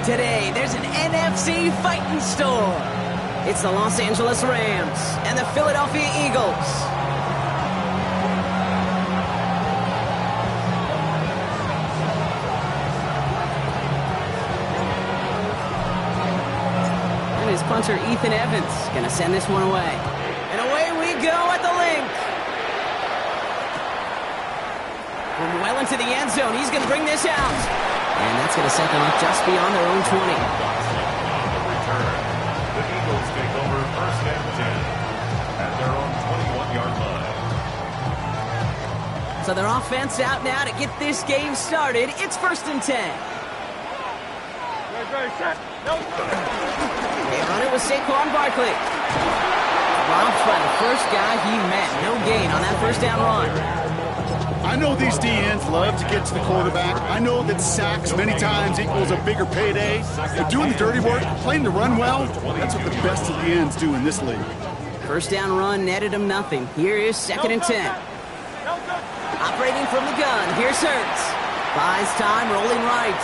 Today, there's an NFC fighting store. It's the Los Angeles Rams and the Philadelphia Eagles. And his punter, Ethan Evans, going to send this one away. And away we go at the link. From well into the end zone, he's going to bring this out. And that's going to set them up just beyond their own 20. On the return, the Eagles take over first and 10 at their own 21-yard line. So their offense out now to get this game started. It's first and 10. They run it with Saquon Barkley. Dropped by the first guy he met. No gain on that first down run. I know these DNs love to get to the quarterback. I know that sacks many times equals a bigger payday. But doing the dirty work, playing the run well, that's what the best of the ends do in this league. First down run netted him nothing. Here is second and 10. Operating from the gun. Here's Hurts. Buys time, rolling right.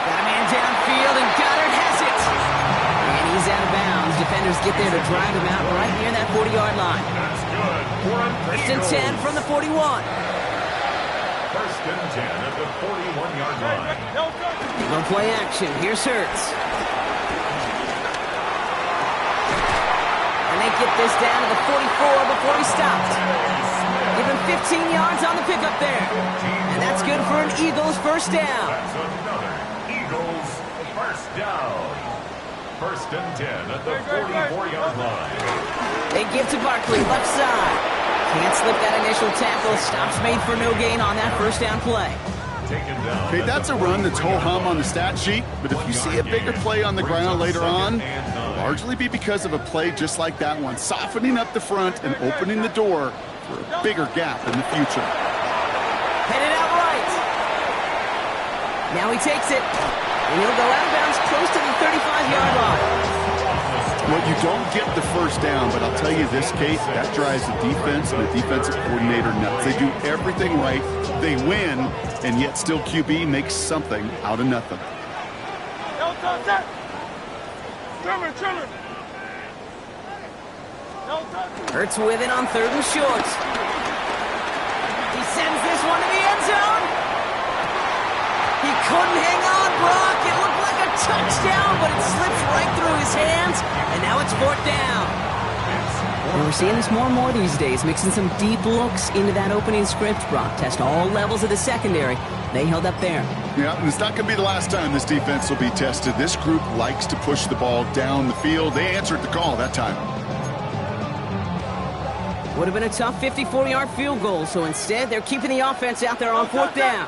Got a man downfield, and Goddard has it. And he's out of bounds. Defenders get there to drive him out right near that 40-yard line. That's good. First and 10 from the 41. First and 10 at the 41-yard line. No play action. Here's Hurts. And they get this down to the 44 before he stopped. Give him 15 yards on the pickup there. And that's good for an Eagles first down. That's another Eagles first down. First and 10 at the 44-yard line. They give to Barkley, left side. Can't slip that initial tackle. Stops made for no gain on that first down play. Taken down. Okay, that's a run that's ho-hum on the stat sheet, but if you see a bigger play on the ground later on, it'll largely be because of a play just like that one, softening up the front and opening the door for a bigger gap in the future. Headed out right. Now he takes it, and he'll go out of bounds close to the 35-yard line. Well, you don't get the first down, but I'll tell you this, Kate, that drives the defense and the defensive coordinator nuts. They do everything right, they win, and yet still QB makes something out of nothing. Hurts with it on third and short. He sends this one to the end zone. He couldn't hang on, Brock. It looked like a touchdown, but it slips right through his hands, and now it's fourth down. And we're seeing this more and more these days, mixing some deep looks into that opening script. Brock test all levels of the secondary. They held up there. Yeah, and it's not going to be the last time this defense will be tested. This group likes to push the ball down the field. They answered the call that time. Would have been a tough 54-yard field goal, so instead they're keeping the offense out there on fourth down.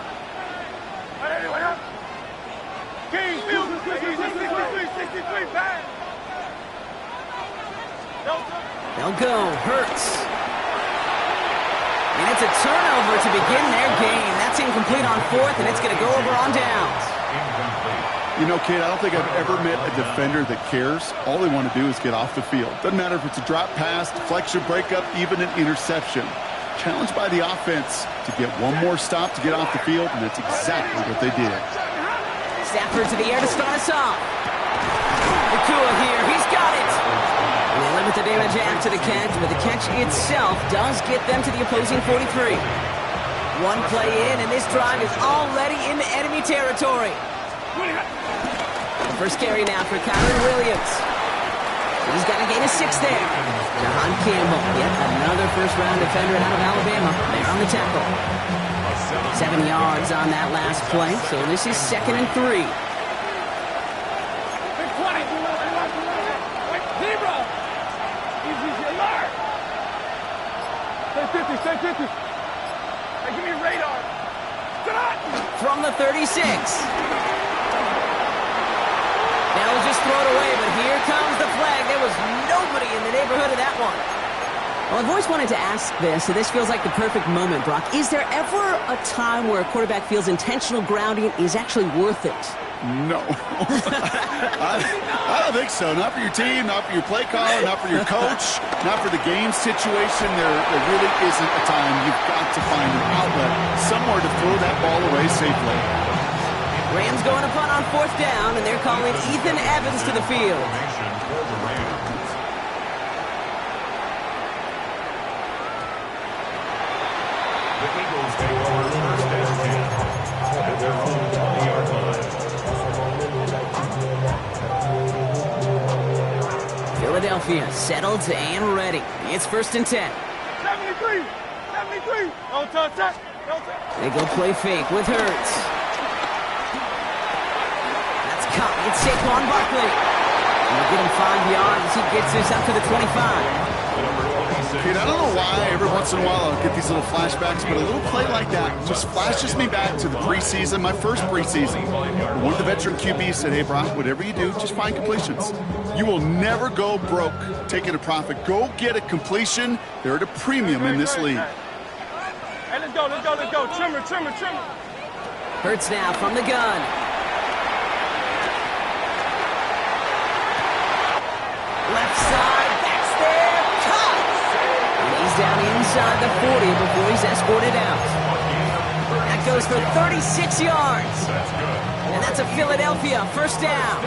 They'll go. Hurts. And it's a turnover to begin their game. That's incomplete on fourth, and it's going to go over on downs. You know, Kate, I don't think I've ever met a defender that cares. All they want to do is get off the field. Doesn't matter if it's a drop pass, deflection, breakup, even an interception. Challenged by the offense to get one more stop to get off the field, and that's exactly what they did. Stafford to the air to start us off. Nakua here. He's got it. And they limit the damage after the catch, but the catch itself does get them to the opposing 43. One play in, and this drive is already into enemy territory. First carry now for Kyron Williams. He's got to gain a 6 there. Jahan Campbell, yet another first-round defender out of Alabama. There on the tackle. 7 yards on that last play, so this is second and 3. From the 36. Now we'll just throw it away, but here comes the flag. There was nobody in the neighborhood of that one. Well, I've always wanted to ask this, so this feels like the perfect moment, Brock. Is there ever a time where a quarterback feels intentional grounding is actually worth it? No. I don't think so. Not for your team, not for your play caller, not for your coach, not for the game situation. There really isn't a time. You've got to find an outlet, somewhere to throw that ball away safely. Rams going to punt on 4th down, and they're calling Ethan Evans to the field. The Eagles take over 1st and 10 at their own 20-yard line. Philadelphia settled and ready. It's 1st and 10. 73. Don't touch that. They go play fake with Hurts. That's caught. It's Saquon Barkley. They'll get him 5 yards as he gets this up to the 25. Kid, I don't know why every once in a while I'll get these little flashbacks, but a little play like that just flashes me back to the preseason, my first preseason. One of the veteran QBs said, hey, Brock, whatever you do, just find completions. You will never go broke taking a profit. Go get a completion. They're at a premium in this league. Hey, let's go. Trimmer. Hurts now from the gun. Left side, that's there, cut! And he's down inside the 40 before he's escorted out. That goes for 36 yards. And that's a Philadelphia 1st down.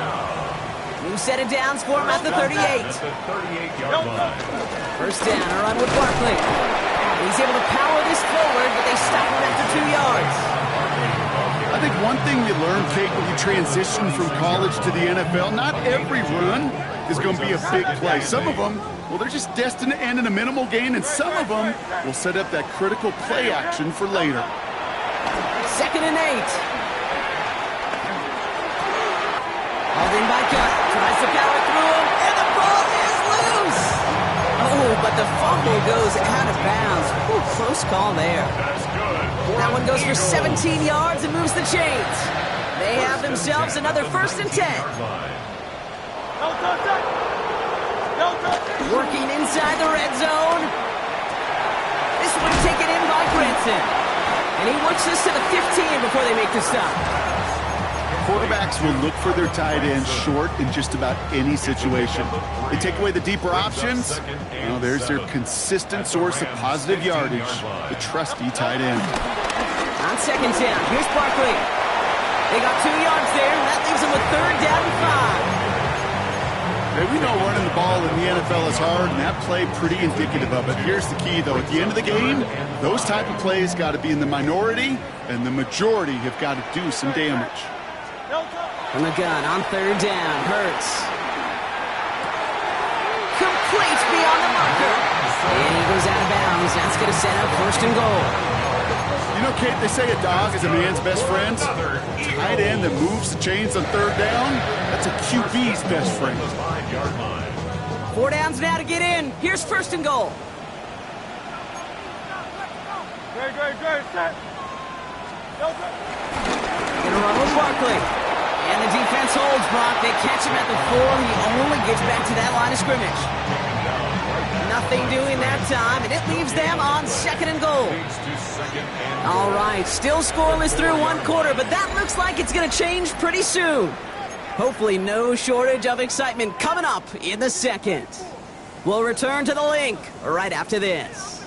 New set of downs for him at the 38. 1st down, a run with Barkley. He's able to power this forward, but they stop him after 2 yards. I think one thing you learn, Kate, when you transition from college to the NFL, not every run is going to be a big play. Some of them, well, they're just destined to end in a minimal gain, and some of them will set up that critical play action for later. 2nd and 8. Hauled in by Gunn. Tries to power through him, and the ball is loose. Oh, but the fumble goes out of bounds. Ooh, close call there. That one goes for 17 yards and moves the chains. They have themselves another 1st and 10. Working inside the red zone. This one taken in by Granson. And he works this to the 15 before they make the stop. Quarterbacks will look for their tight ends short in just about any situation. They take away the deeper options. Well, there's their consistent source of positive yardage, the trusty tight end. On 2nd down, here's Barkley. They got 2 yards there, and that leaves them with 3rd down and 5. Hey, we know running the ball in the NFL is hard, and that play pretty indicative of it. Here's the key, though. At the end of the game, those type of plays got to be in the minority, and the majority have got to do some damage. From the gun on 3rd down, Hurts. Complete beyond the marker. And he goes out of bounds. That's going to set up 1st and goal. You know, Kate, they say a dog is a man's best friend. Tight end that moves the chains on 3rd down, that's a QB's best friend. 4 downs now to get in. Here's 1st and goal. Great. Set. Gonna run with Barkley. And the defense holds Brock. They catch him at the 4. He only gets back to that line of scrimmage. Nothing doing that time, and it leaves them on 2nd and goal. All right, still scoreless through 1 quarter, but that looks like it's going to change pretty soon. Hopefully no shortage of excitement coming up in the 2nd. We'll return to the link right after this.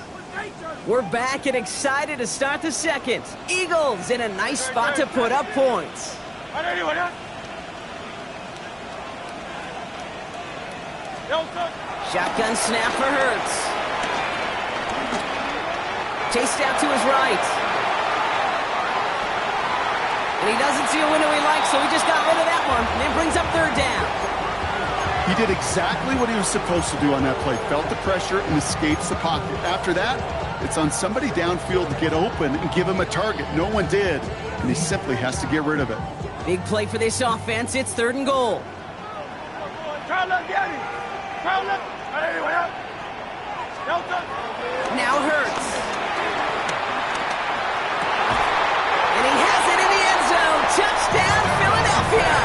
We're back and excited to start the 2nd. Eagles in a nice spot to put up points. Shotgun snap for Hurts. Chased out to his right. And he doesn't see a window he likes, so he just got rid of that one. And then brings up 3rd down. He did exactly what he was supposed to do on that play. Felt the pressure and escapes the pocket. After that, it's on somebody downfield to get open and give him a target. No one did, and he simply has to get rid of it. Big play for this offense. It's 3rd and goal. Now Hurts. And he has it in the end zone. Touchdown, Philadelphia.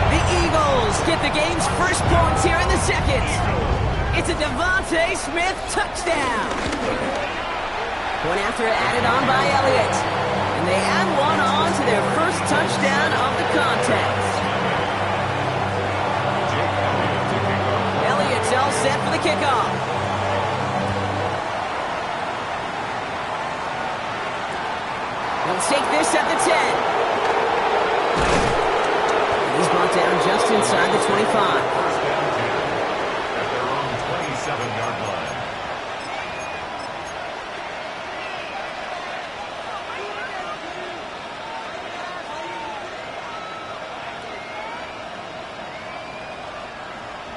The Eagles get the game's first points here in the 2nd. It's a Devontae Smith touchdown. Point after added on by Elliott. And they add one on to their first touchdown of the contest. Elliott's all set for the kickoff. Let's take this at the 10. just inside the 25. First and 10 at their own 27-yard line.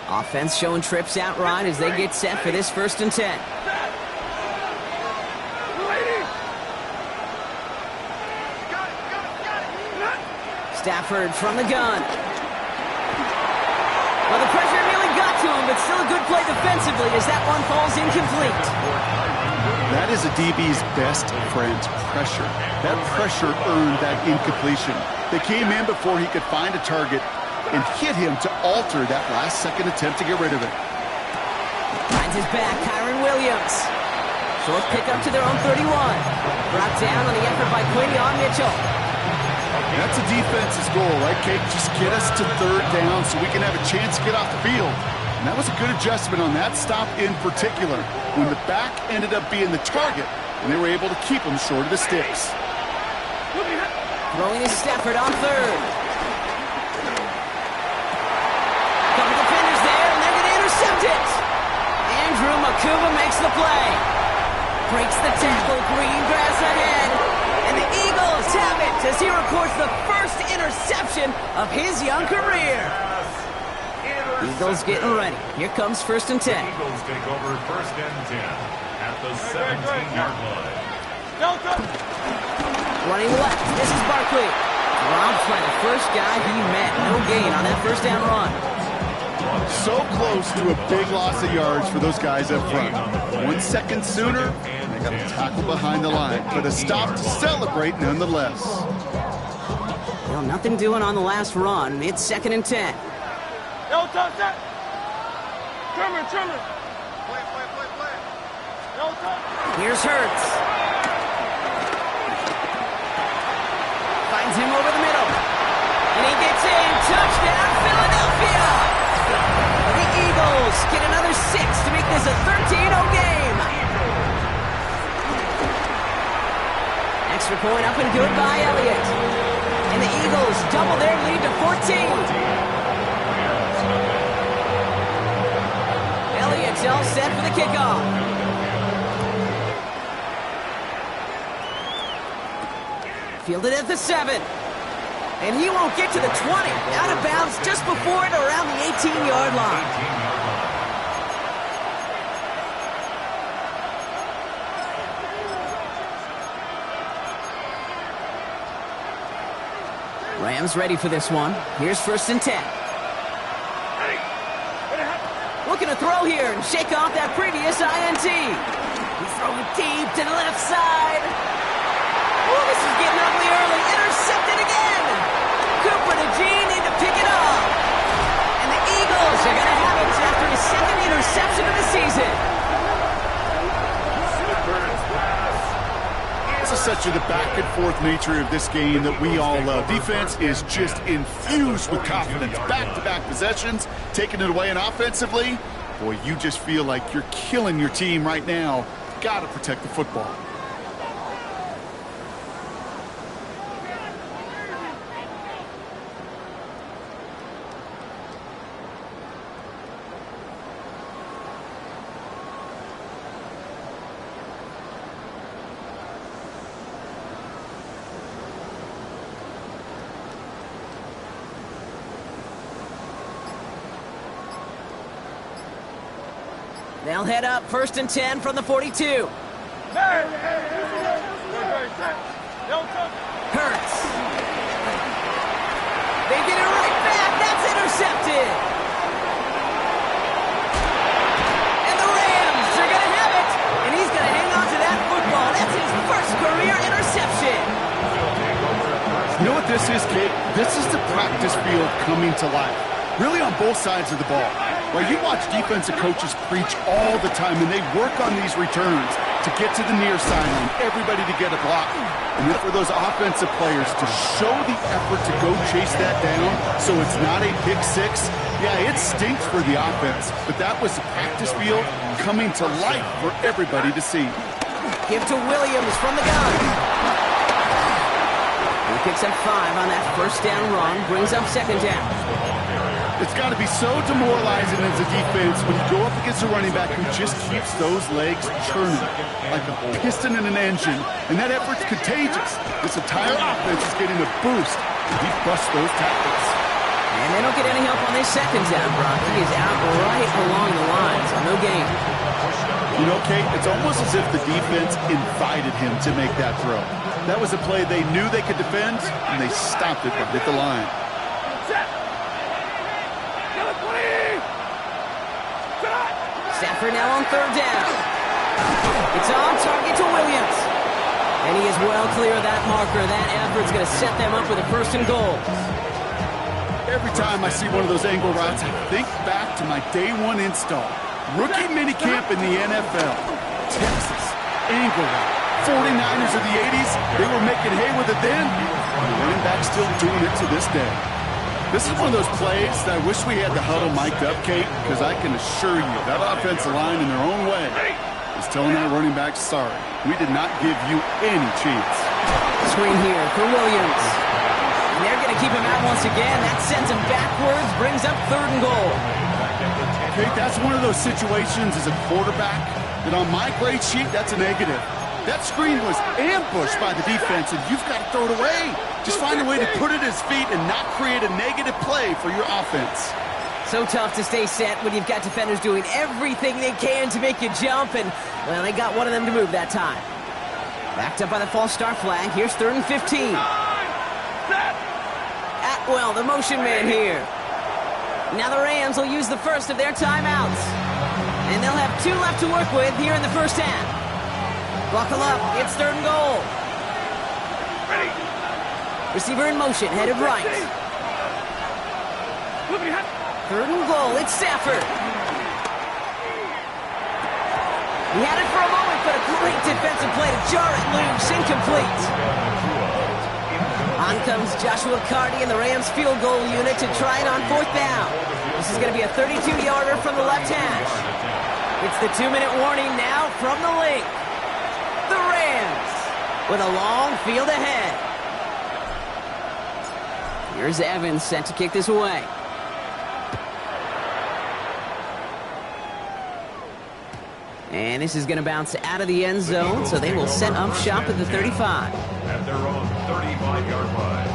Offense showing trips out right as they get set for this 1st and 10. Stafford from the gun. Well, the pressure nearly got to him, but still a good play defensively as that one falls incomplete. That is a DB's best friend, pressure. That pressure earned that incompletion. They came in before he could find a target and hit him to alter that last-second attempt to get rid of it. Finds his back, Kyron Williams. Short pickup to their own 31. Brought down on the effort by Quinion Mitchell. That's a defense's goal, right, Kate? Just get us to 3rd down so we can have a chance to get off the field. And that was a good adjustment on that stop in particular, when the back ended up being the target, and they were able to keep him short of the sticks. Throwing is Stafford on 3rd. Couple defenders there, and they're going to intercept it. Andrew Makuba makes the play. Breaks the tackle, green grass ahead. And the Eagles have it as he records the first interception of his young career. Eagles getting ready. Here comes 1st and 10. Eagles take over 1st and 10 at the 17-yard line. Running left, this is Barkley. Dropped by the first guy he met. No gain on that 1st down run. So close to a big loss of yards for those guys up front. 1 second sooner, and they got a tackle behind the line. But a stop to celebrate nonetheless. Well, nothing doing on the last run. It's 2nd and 10. Yo, touch that. Trimmer. Play. Yo, touch. Here's Hurts. Finds him over the middle. And he gets in. Touchdown, Philadelphia! The Eagles get another 6 to make this a 13-0 game. Extra point up and good by Elliott. And the Eagles double their lead to 14. Elliott's all set for the kickoff. Fielded at the 7. And he won't get to the 20. Out of bounds just before it around the 18-yard line. Rams ready for this one. Here's 1st and 10. Looking to throw here and shake off that previous INT. He's throwing deep to the left side. Oh, this is getting ugly early. Intercepted again. Cooper to Gene need to pick it up. And the Eagles are going to have it after his 2nd interception of the season. This is such the back-and-forth nature of this game that we all love. Defense is just infused with confidence. Back-to-back possessions, taking it away, and offensively, boy, you just feel like you're killing your team right now. Got to protect the football. They'll head up 1st and 10 from the 42. Hurts. They get it right back. That's intercepted. And the Rams are going to have it. And he's going to hang on to that football. That's his first career interception. You know what this is, kid? This is the practice field coming to life. Really on both sides of the ball. Well, you watch defensive coaches preach all the time, and they work on these returns to get to the near sideline, everybody to get a block. And then for those offensive players to show the effort to go chase that down so it's not a pick six, yeah, it stinks for the offense. But that was the practice field coming to life for everybody to see. Give to Williams from the gun. He picks up 5 on that 1st down run, brings up 2nd down. It's got to be so demoralizing as a defense when you go up against a running back who just keeps those legs churning like a piston in an engine, and that effort's contagious. This entire offense is getting a boost. He busts those tackles. And they don't get any help on this second down, Brock. He is out right along the line, so no gain. You know, Kate, it's almost as if the defense invited him to make that throw. That was a play they knew they could defend, and they stopped it right at the line. Stafford now on third down. It's on target to Williams. And he is well clear of that marker. That effort's going to set them up with a first and goal. Every time I see one of those angle routes, I think back to my day one install. Rookie minicamp in the NFL. Texas, angle route. 49ers of the 80s, they were making hay with it then. And the running back's still doing it to this day. This is one of those plays that I wish we had the huddle mic'd up, Kate, because I can assure you that offensive line in their own way is telling that running back, sorry, we did not give you any chance. Screen here for Williams. And they're going to keep him out once again. That sends him backwards, brings up third and goal. Kate, that's one of those situations as a quarterback that on my grade sheet, that's a negative. That screen was ambushed by the defense, and you've got to throw it away. Just find a way to put it at his feet and not create a negative play for your offense. So tough to stay set when you've got defenders doing everything they can to make you jump, and, well, they got one of them to move that time. Backed up by the false start flag. Here's third and 15. Atwell, the motion man here. Now the Rams will use the first of their timeouts. And they'll have 2 left to work with here in the first half. Buckle up, it's third and goal. Receiver in motion, headed right. Third and goal, it's Stafford. He had it for a moment, but a great defensive play to jar it loose, incomplete. On comes Joshua Carty and the Rams field goal unit to try it on fourth down. This is going to be a 32-yarder from the left hash. It's the 2-minute warning now from the link. The Rams with a long field ahead. Here's Evans set to kick this away. And this is going to bounce out of the end zone, so they will set up shop at the 35. At their own 35-yard line.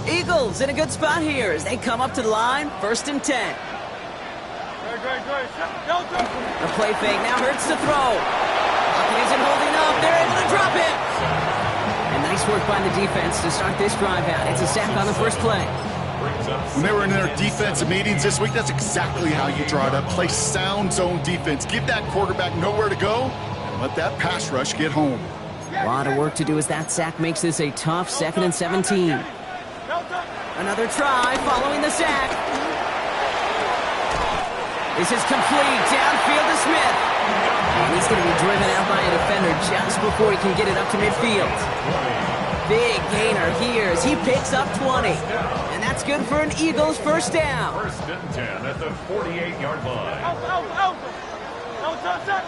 Eagles in a good spot here as they come up to the line, first and 10. The play fake now hurts to throw. Lockett isn't holding up. They're able to drop it. And nice work by the defense to start this drive out. It's a sack on the first play. When they were in their defensive meetings this week, that's exactly how you draw it up. Play sound zone defense. Give that quarterback nowhere to go and let that pass rush get home. A lot of work to do as that sack makes this a tough 2nd and 17. Another try following the sack. This is complete. Downfield to Smith. And he's going to be driven out by a defender just before he can get it up to midfield. Big gainer here as he picks up 20. And that's good for an Eagles first down. First and 10 at the 48-yard line. Out. Don't touch that.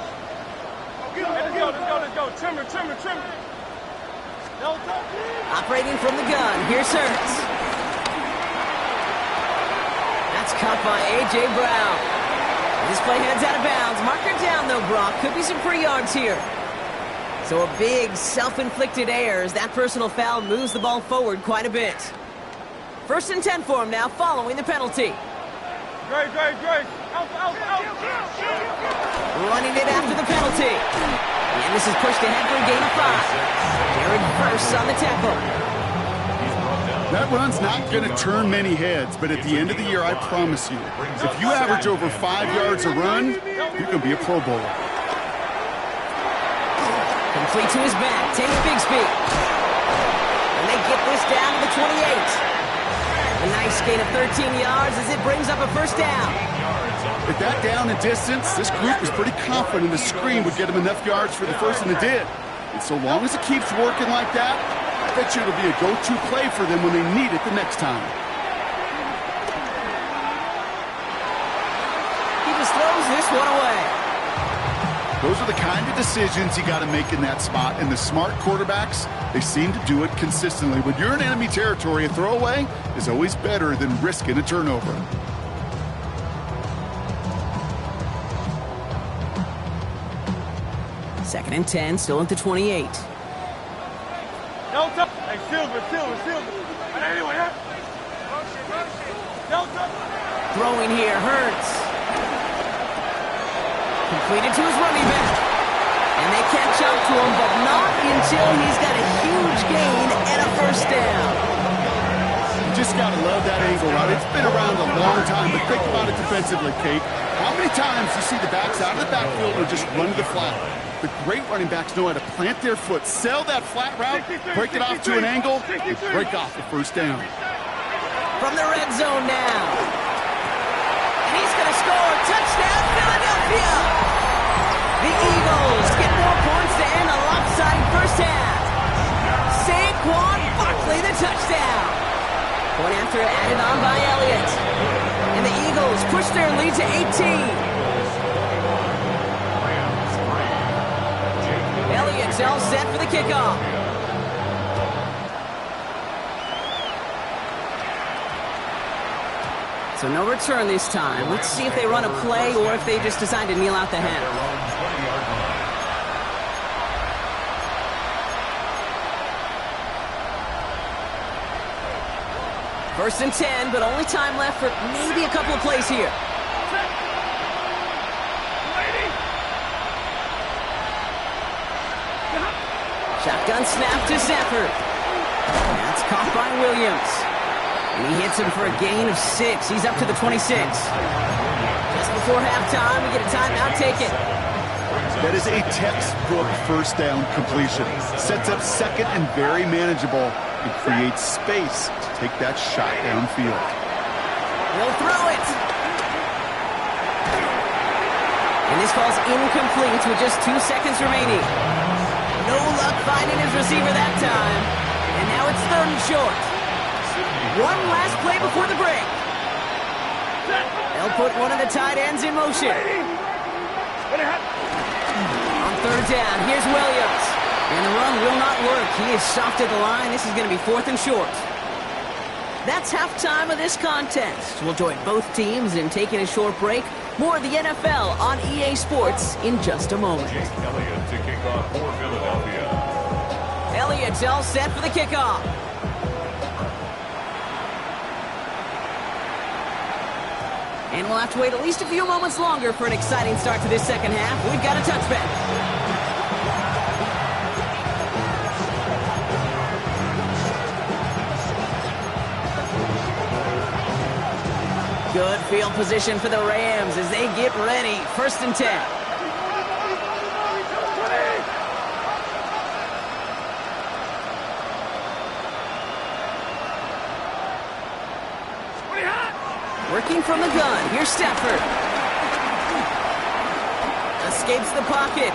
Let's go. Trimmer. Don't touch it. Operating from the gun. Here's Hurts. That's caught by A.J. Brown. This play heads out of bounds. Marker down, though, Brock. Could be some free yards here. So a big self-inflicted error as that personal foul moves the ball forward quite a bit. First and 10 for him now following the penalty. Great. Out. Running it after the penalty. And this is pushed ahead for a gain of 5. Jared Verse on the tackle. That run's not going to turn many heads, but at the end of the year, I promise you, if you average over 5 yards a run, you can be a Pro Bowler. Complete to his back, Tank Bigsby. And they get this down to the 28. A nice gain of 13 yards as it brings up a first down. At that down and distance, this group was pretty confident the screen would get them enough yards for the first, and it did. And so long as it keeps working like that, I bet you it'll be a go-to play for them when they need it the next time. He just throws this one away. Those are the kind of decisions you got to make in that spot. And the smart quarterbacks, they seem to do it consistently. When you're in enemy territory, a throwaway is always better than risking a turnover. Second and 10, still at the 28. No touch. Hey, Silver. Anyway, huh? No touch. Throwing here, Hurts. Completed to his running back. And they catch up to him, but not until he's got a huge gain and a first down. You just got to love that angle route. It's been around a long time, but think about it defensively, Kate. How many times you see the backs out of the backfield or just run to the flat? The great running backs know how to plant their foot, sell that flat route, break it off to an angle, and break off the first down. From the red zone now. And he's going to score. Touchdown, Philadelphia! The Eagles get more points to end a lopsided first half. Saquon Barkley, the touchdown. Point after added on by Elliott. And the Eagles push their lead to 18. Elliott's all set for the kickoff. So no return this time. Let's see if they run a play or if they just decide to kneel out the half. First and 10, but only time left for maybe a couple of plays here. Shotgun snap to Zephyr. That's caught by Williams. And he hits him for a gain of 6. He's up to the 26. Just before halftime, we get a timeout taken. That is a textbook first down completion. Sets up second and very manageable and creates space to take that shot downfield. He'll throw it. And this falls incomplete with just 2 seconds remaining. No luck finding his receiver that time. And now it's third and short. One last play before the break. They'll put one of the tight ends in motion. On third down, here's Williams. And the run will not work. He is soft at the line. This is going to be fourth and short. That's halftime of this contest. We'll join both teams in taking a short break. More of the NFL on EA Sports in just a moment. Elliott to kick off for Philadelphia. Elliott's all set for the kickoff. And we'll have to wait at least a few moments longer for an exciting start to this second half. We've got a touchback. Good field position for the Rams as they get ready. First and 10. Working from the gun. Here's Stafford. Escapes the pocket.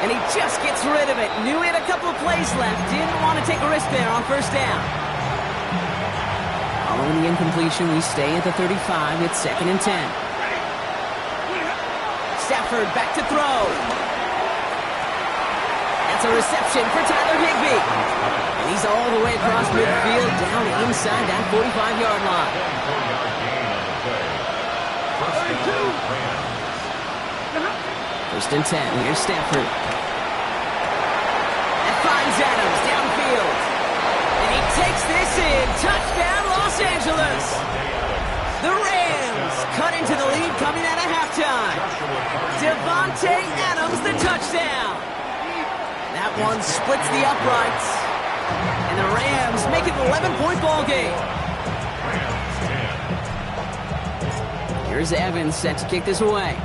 And he just gets rid of it. Knew he had a couple of plays left. Didn't want to take a risk there on first down. Following the incompletion, we stay at the 35. It's second and 10. Stafford back to throw. That's a reception for Tyler Higbee. And he's all the way across midfield down inside that 45-yard line. First and 10. Here's Stafford. That finds Adams downfield. And he takes this in. Touchdown, Los Angeles. The Rams cut into the lead coming out of halftime. Devontae Adams, the touchdown. That one splits the uprights. And the Rams make it an 11-point ball game. Here's Evans set to kick this away.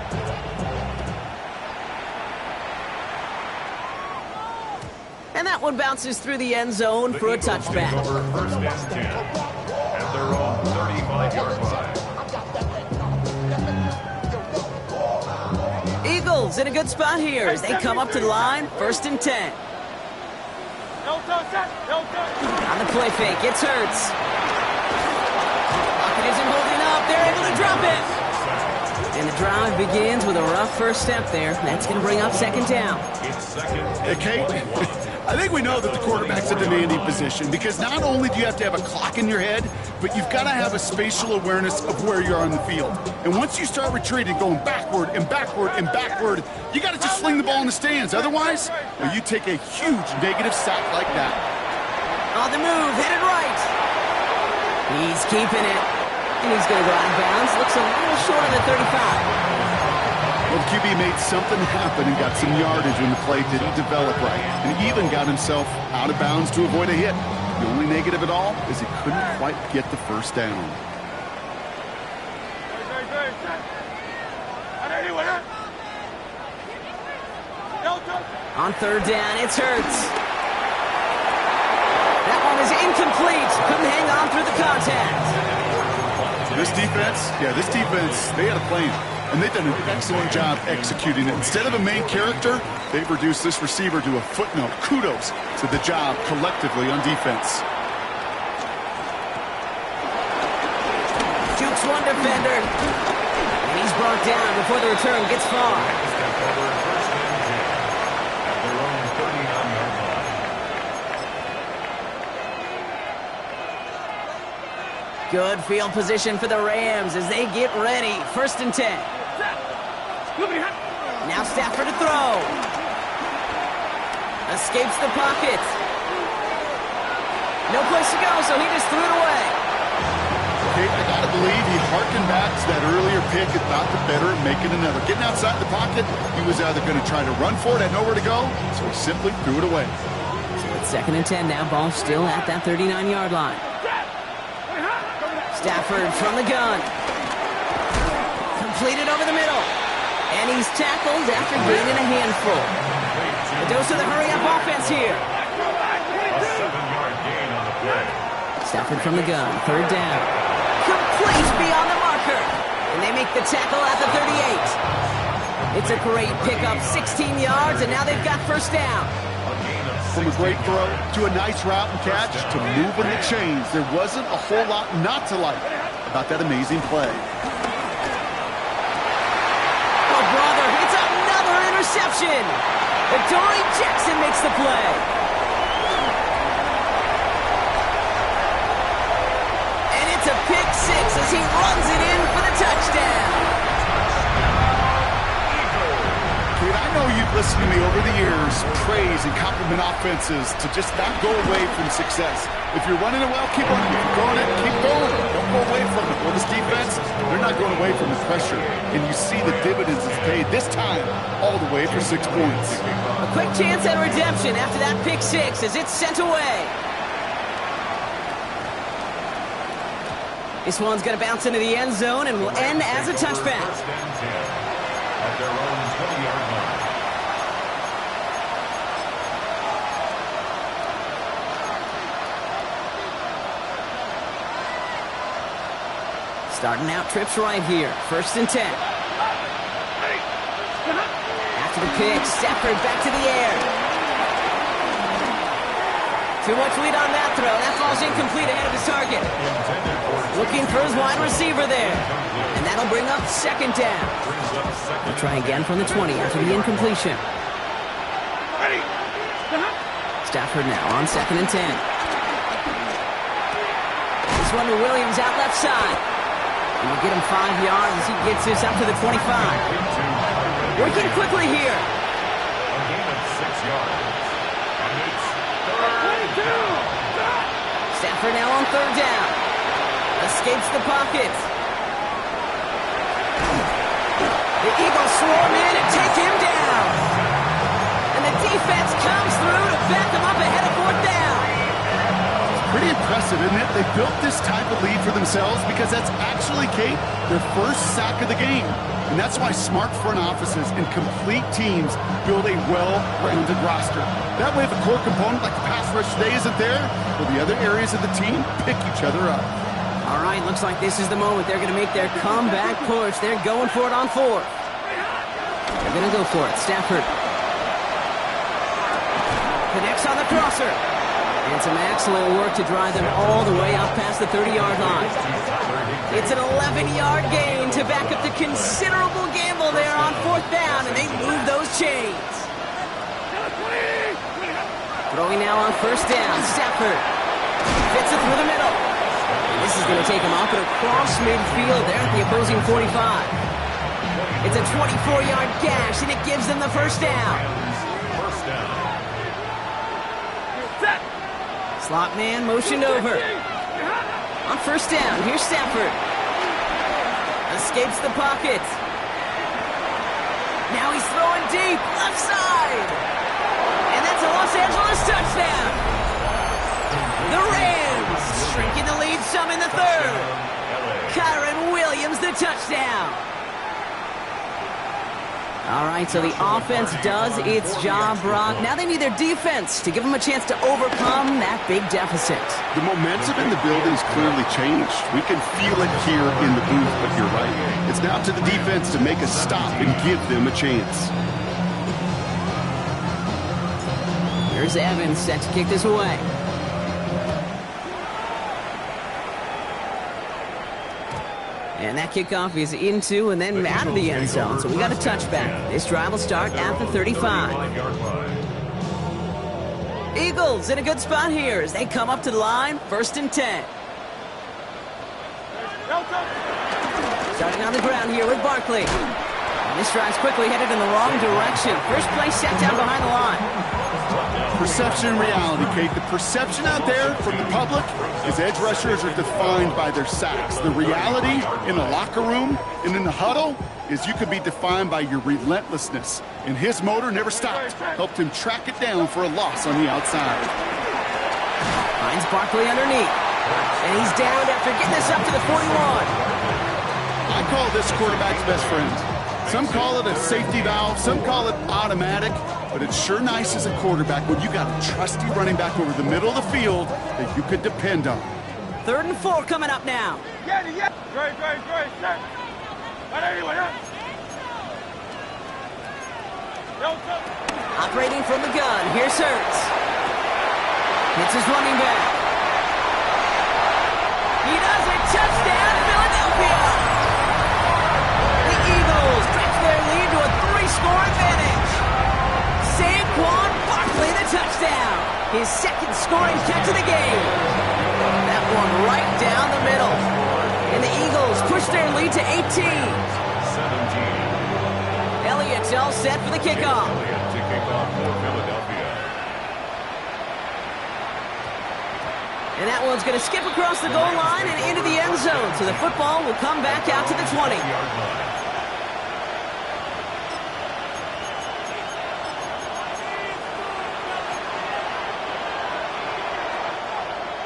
And that one bounces through the end zone for a touchback. First and 10. And they're on 35-yard line. Eagles in a good spot here as they come up to the line. First and 10. On the play fake, it's Hurts. Pocket isn't holding up. They're able to drop it. And And the drive begins with a rough first step there. That's going to bring up second down. Hey, Kate, I think we know that the quarterback's a demanding position because not only do you have to have a clock in your head, but you've got to have a spatial awareness of where you are on the field. And once you start retreating, going backward and backward and backward, you got to just fling the ball in the stands. Otherwise, well, you take a huge negative sack like that. On the move, headed right. He's keeping it. And he's going to go out of bounds. Looks a little short of the 35. Well, the QB made something happen and got some yardage when the play didn't develop right. And he even got himself out of bounds to avoid a hit. The only negative at all is he couldn't quite get the first down. On third down, it's Hurts. That one is incomplete. Couldn't hang on through the contact. This defense, they had a plan, and they've done an excellent job executing it. Instead of a main character, they've reduced this receiver to a footnote. Kudos to the job collectively on defense. Jukes one defender, and he's brought down before the return gets far. Good field position for the Rams as they get ready. First and 10. Now Stafford to throw. Escapes the pocket. No place to go, so he just threw it away. Okay, I gotta believe he harkened back to that earlier pick and thought the better at making another. Getting outside the pocket, he was either going to try to run for it, had nowhere to go, so he simply threw it away. So it's second and 10 now. Ball still at that 39-yard line. Stafford from the gun. Completed over the middle. And he's tackled after gaining a handful. A dose of the hurry-up offense here. A 7-yard gain on the play. Stafford from the gun. Third down. Complete beyond the marker. And they make the tackle at the 38. It's a great pickup. 16 yards, and now they've got first down. From a great throw to a nice route and catch to moving the chains. There wasn't a whole lot not to like about that amazing play. Oh, brother, it's another interception. Adoree Jackson makes the play. And it's a pick six as he runs it in for the touchdown. I know you've listened to me over the years, praise and compliment offenses to just not go away from success. If you're running it well, keep on going it, keep going. Don't go away from it. Well, this defense, they're not going away from the pressure. And you see the dividends it's paid this time all the way for 6 points. A quick chance at redemption after that pick six as it's sent away. This one's going to bounce into the end zone and will end as a touchback. At their own 20-yard line. Starting out trips right here. First and 10. After the pick, Stafford back to the air. Too much lead on that throw. That falls incomplete ahead of his target. Looking for his wide receiver there. And that'll bring up second down. They'll try again from the 20 after the incompletion. Stafford now on second and 10. This one to Williams out left side. And we'll get him 5 yards as he gets this up to the 25. Working quickly here. A gain of 6 yards. And it's third down. Stafford now on third down. Escapes the pocket. The Eagles swarm in and take him down. And the defense comes through to back him up ahead of fourth down. Pretty impressive, isn't it? They built this type of lead for themselves because that's actually, Kate, their first sack of the game. And that's why smart front offices and complete teams build a well-rounded roster. That way, if a core component like the pass rush today isn't there, well, the other areas of the team pick each other up. All right, looks like this is the moment. They're going to make their comeback push. They're going for it on fourth. They're going to go for it. Stafford connects on the crosser. And some excellent work to drive them all the way up past the 30-yard line. It's an 11-yard gain to back up the considerable gamble there on 4th down, and they move those chains. Throwing now on 1st down, Stafford fits it through the middle. And this is going to take him off and across midfield there at the opposing 45. It's a 24-yard gash, and it gives them the 1st down. Slot man motioned over. On 1st down, here's Stafford. Escapes the pocket. Now he's throwing deep, left side. And that's a Los Angeles touchdown. The Rams shrinking the lead some in the 3rd. Kyron Williams, the touchdown. All right, so the offense does its job, Brock. Now they need their defense to give them a chance to overcome that big deficit. The momentum in the building's clearly changed. We can feel it here in the booth, but you're right. It's now to the defense to make a stop and give them a chance. Here's Evans set to kick this away. And that kickoff is into and then out of the end zone. So we got a touchback. This drive will start at the 35. Eagles in a good spot here as they come up to the line. 1st and 10. Starting on the ground here with Barkley. And this drive's quickly headed in the wrong direction. First play set down behind the line. Perception and reality, Kate. The perception out there from the public is edge rushers are defined by their sacks. The reality in the locker room and in the huddle is you could be defined by your relentlessness. And his motor never stopped. Helped him track it down for a loss on the outside. Finds Barkley underneath. And he's downed after getting this up to the 41. I call this quarterback's best friend. Some call it a safety valve, some call it automatic, but it's sure nice as a quarterback when you got a trusty running back over the middle of the field that you could depend on. 3rd and 4 coming up now. Great, set. Operating from the gun, here's Hurts. Hits his running back. He does it, touchdown, Philadelphia! The Eagles stretch their lead to a 3-score advantage. Saquon Barkley, the touchdown. His 2nd scoring catch of the game. That one right down the middle. And the Eagles push their lead to 18. 17. Elliott's all set for the kickoff. Elliott to kick off for Philadelphia. And that one's going to skip across the goal line and into the end zone. So the football will come back out to the 20.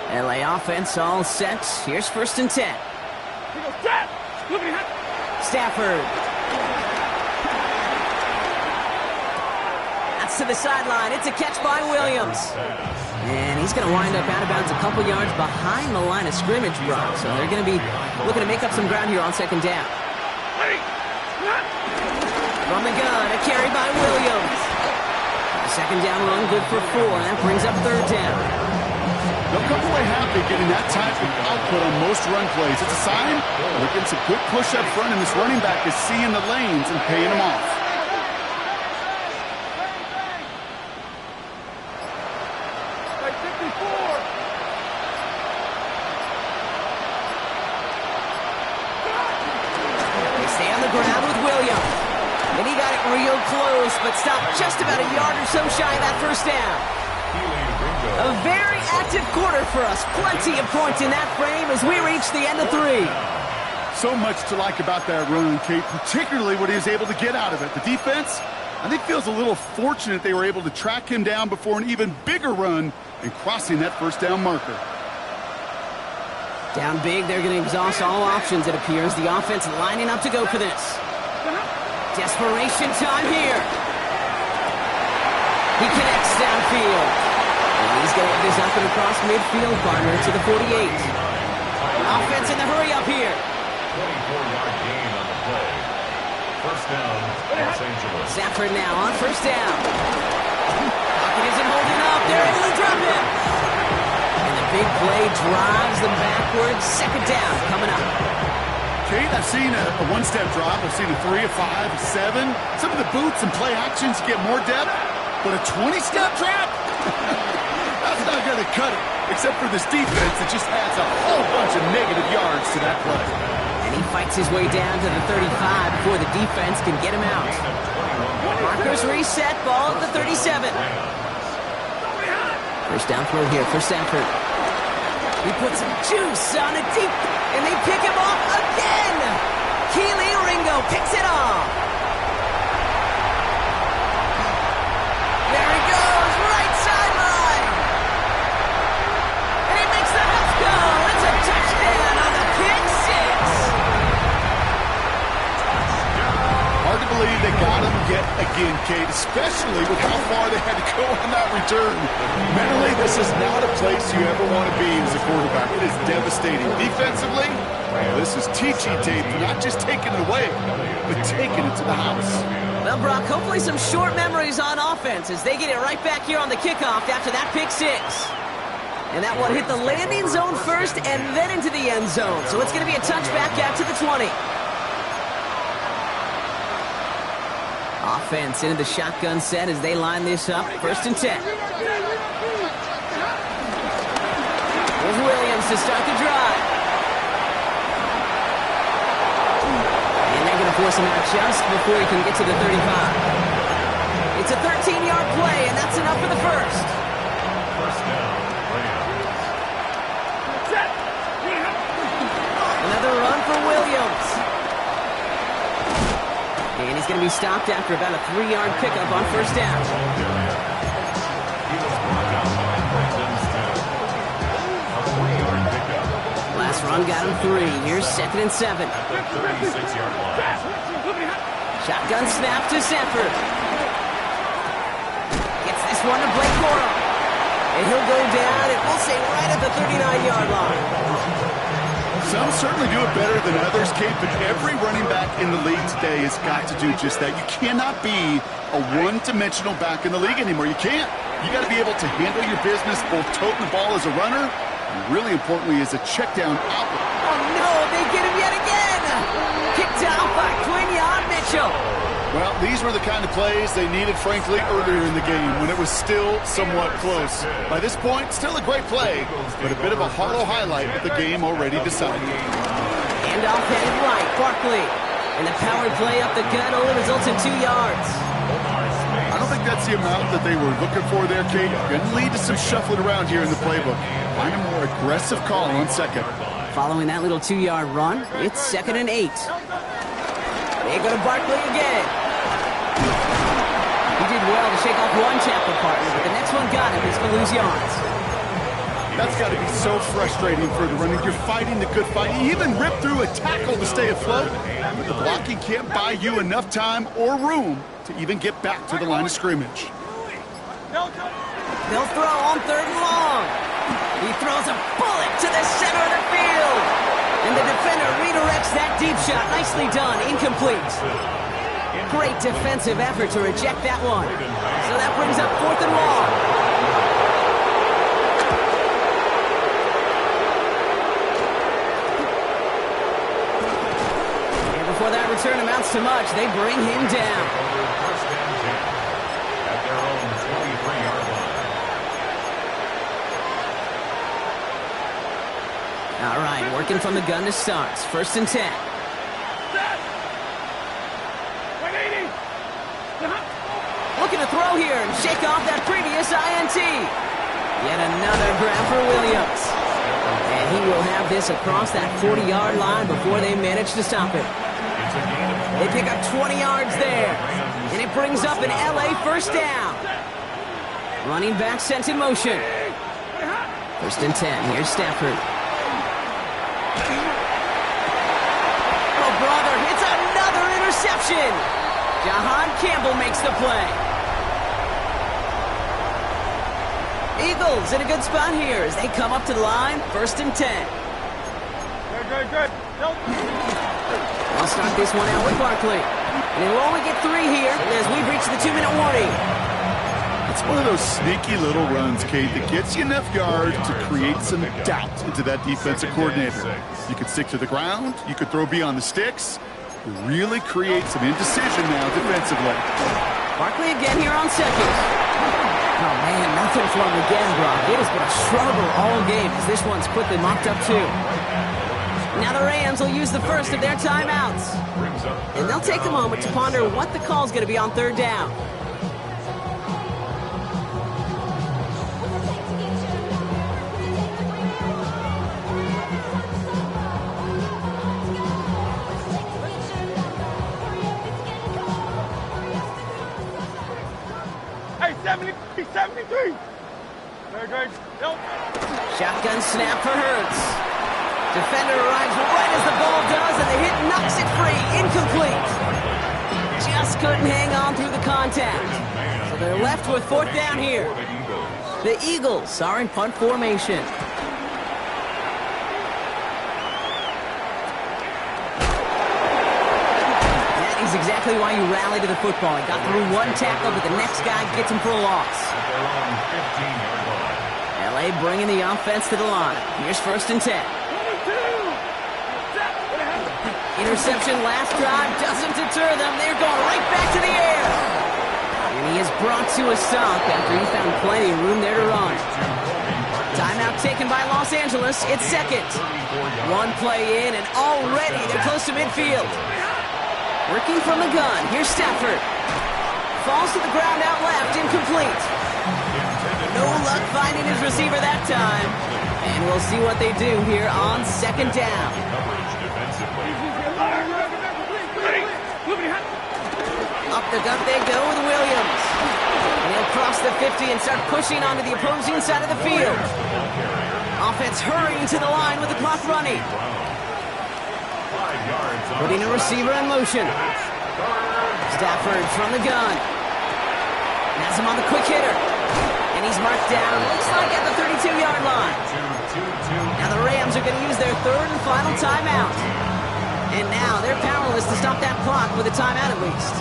LA offense all set. Here's 1st and 10. Stafford. That's to the sideline. It's a catch by Williams. And he's going to wind up out of bounds a couple yards behind the line of scrimmage, Brock. So they're going to be looking to make up some ground here on 2nd down. From the gun, a carry by Williams. 2nd down run, good for 4. That brings up 3rd down. They'll come away happy getting that type of output on most run plays. It's a sign they're getting some good push up front, and this running back is seeing the lanes and paying them off. They stay on the ground with Williams. And he got it real close, but stopped just about a yard or so shy of that 1st down. A very active quarter for us. Plenty of points in that frame as we reach the end of 3. So much to like about that run, Kate, particularly what he was able to get out of it. The defense, I think, feels a little fortunate they were able to track him down before an even bigger run and crossing that 1st down marker. Down big, they're going to exhaust all options, it appears. The offense lining up to go for this. Desperation time here. He connects downfield. And he's going to get this up and across midfield, partner, to the 48. Offense in the hurry up here. 24-yard gain on the play. 1st down, Los Angeles. Stafford now on 1st down. Pocket isn't holding up. They're able to drop him. big play drives them backwards. Second down coming up. Kate, I've seen a one-step drop. I've seen a 3, a 5, a 7. Some of the boots and play actions get more depth, but a 20-step drop? That's not going to cut it, except for this defense that just adds a whole bunch of negative yards to that play. And he fights his way down to the 35 before the defense can get him out. Markers reset, ball at the 37. First down throw here for Sanford. He puts some juice on it deep, and they pick him off again. Keely Ringo picks it off. There he goes, right sideline. And he makes the house go. It's a touchdown on the pick six. Hard to believe they got him yet again, Kate, especially with how far they had to go on that return. Mentally, this is not a place you ever want to be as a quarterback. It is devastating. Defensively, this is teaching tape for not just taking it away, but taking it to the house. Well, Brock, hopefully some short memories on offense as they get it right back here on the kickoff after that pick six. And that one hit the landing zone first and then into the end zone. So it's going to be a touchback out to the 20. Offense into the shotgun set as they line this up. First and 10. There's Williams to start the drive. And they're going to force him out just before he can get to the 35. It's a 13-yard play, and that's enough for the first. First down, Another run for Williams. And he's going to be stopped after about a 3-yard pickup on first down. Last run got him 3. Here's second and 7. Shotgun snap to Sanford. Gets this one to Blake Corum. And he'll go down, and we'll say right at the 39-yard line. Some certainly do it better than others, Kate, but every running back in the league today has got to do just that. You cannot be a one-dimensional back in the league anymore. You can't. You got to be able to handle your business, both toting the ball as a runner, and really importantly as a check-down outlet. Oh, no, they get him yet again. Kicked out by Quinyon Mitchell. Well, these were the kind of plays they needed, frankly, earlier in the game when it was still somewhat close. By this point, still a great play, but a bit of a hollow highlight with the game already decided. Handoff headed right, Barkley. And the power play up the gut only results in 2 yards. I don't think that's the amount that they were looking for there, Kate. Going to lead to some shuffling around here in the playbook. Find a more aggressive call on second. Following that little 2-yard run, it's second and 8. They go to Barkley again. He did well to shake off one tackle partner, but the next one got him. He's going to lose yards. That's got to be so frustrating for the running. You're fighting the good fight. You even rip through a tackle to stay afloat, but the blocking can't buy you enough time or room to even get back to the line of scrimmage. They'll throw on third and long. He throws a bullet to the center of the field. And the defender redirects that deep shot. Nicely done. Incomplete. Great defensive effort to reject that one. So that brings up fourth and long. And before that return amounts to much, they bring him down. At their own 23-yard line. All right, working from the gun to start. First and 10. Looking to throw here and shake off that previous INT. Yet another grab for Williams. And he will have this across that 40-yard line before they manage to stop him. They pick up 20 yards there. And it brings up an LA first down. Running back sent in motion. First and 10. Here's Stafford. Oh, brother, it's another interception. Jahan Campbell makes the play. Eagles in a good spot here as they come up to the line. First and 10. Good. I'll start this one out with Barkley. And he'll only get 3 here as we reach the 2-minute warning. It's one of those sneaky little runs, Kate, that gets you enough yards to create some doubt into that defensive coordinator. You could stick to the ground. You could throw beyond the sticks. You really create some indecision now defensively. Barkley again here on second. Oh, man, nothing for him again, Brock. It has been a struggle all game as this one's quickly mocked up, too. Now the Rams will use the first of their timeouts. And they'll take a moment to ponder what the call's going to be on third down. Hey, 73. Very. Shotgun snap for Hurts. Defender arrives right as the ball does, and the hit knocks it free. Incomplete. Just couldn't hang on through the contact. So they're left with fourth down here. The Eagles are in punt formation. That is exactly why you rally to the football. He got through one tackle, but the next guy gets him for a loss. LA bringing the offense to the line. Here's 1st and 10. Interception last drive doesn't deter them. They're going right back to the air. And he is brought to a stop after he found plenty of room there to run. Timeout taken by Los Angeles. It's second. One play in, and already they're close to midfield. Working from the gun. Here's Stafford. Falls to the ground out left. Incomplete. No luck finding his receiver that time. And we'll see what they do here on second down. Up the gut they go with Williams. And he'll cross the 50 and start pushing onto the opposing side of the field. Offense hurrying to the line with the clock running. Putting a receiver in motion. Stafford from the gun. Has him on the quick hitter. And he's marked down, looks like at the 32-yard line. Now the Rams are going to use their third and final timeout. And now they're powerless to stop that clock with a timeout at least.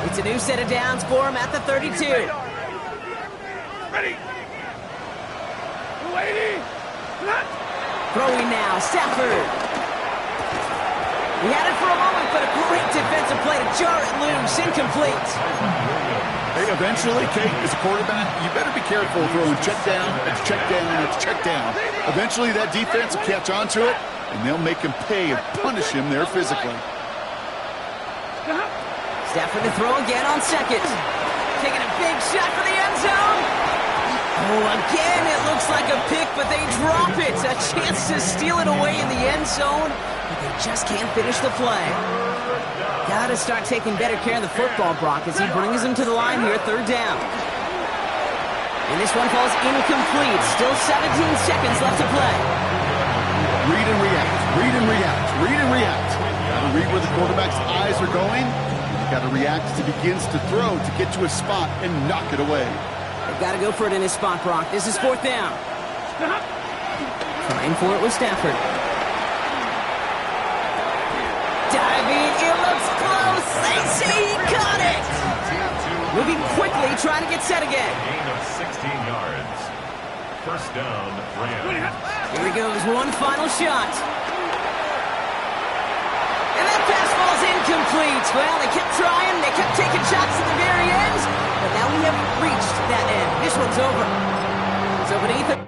It's a new set of downs for him at the 32. Ready. 280. Throwing now, Stafford. He had it for a moment, but a great defensive play to jar it loose. Incomplete. Hey, eventually, Kate, as a quarterback, you better be careful throwing check down, it's check down, it's check down. Eventually, that defense will catch on to it, and they'll make him pay and punish him there physically. Stafford to throw again on second. Taking a big shot for the end zone. Oh, again, it looks like a pick, but they drop it. A chance to steal it away in the end zone, but they just can't finish the play. Got to start taking better care of the football, Brock, as he brings him to the line here, third down. And this one falls incomplete. Still 17 seconds left to play. Read and react, read and react, read and react. Got to read where the quarterback's eyes are going. You got to react as he begins to throw to get to a spot and knock it away. They've got to go for it in his spot, Brock. This is fourth down. Trying for it with Stafford. Diving, it looks close. They say he caught it. Moving quickly, trying to get set again. Gain of 16 yards. First down, Rams. Here he goes, one final shot. And that pass falls incomplete. Well, they kept trying, they kept taking shots at the very end, but now we have reached that end. This one's over. So beneath it.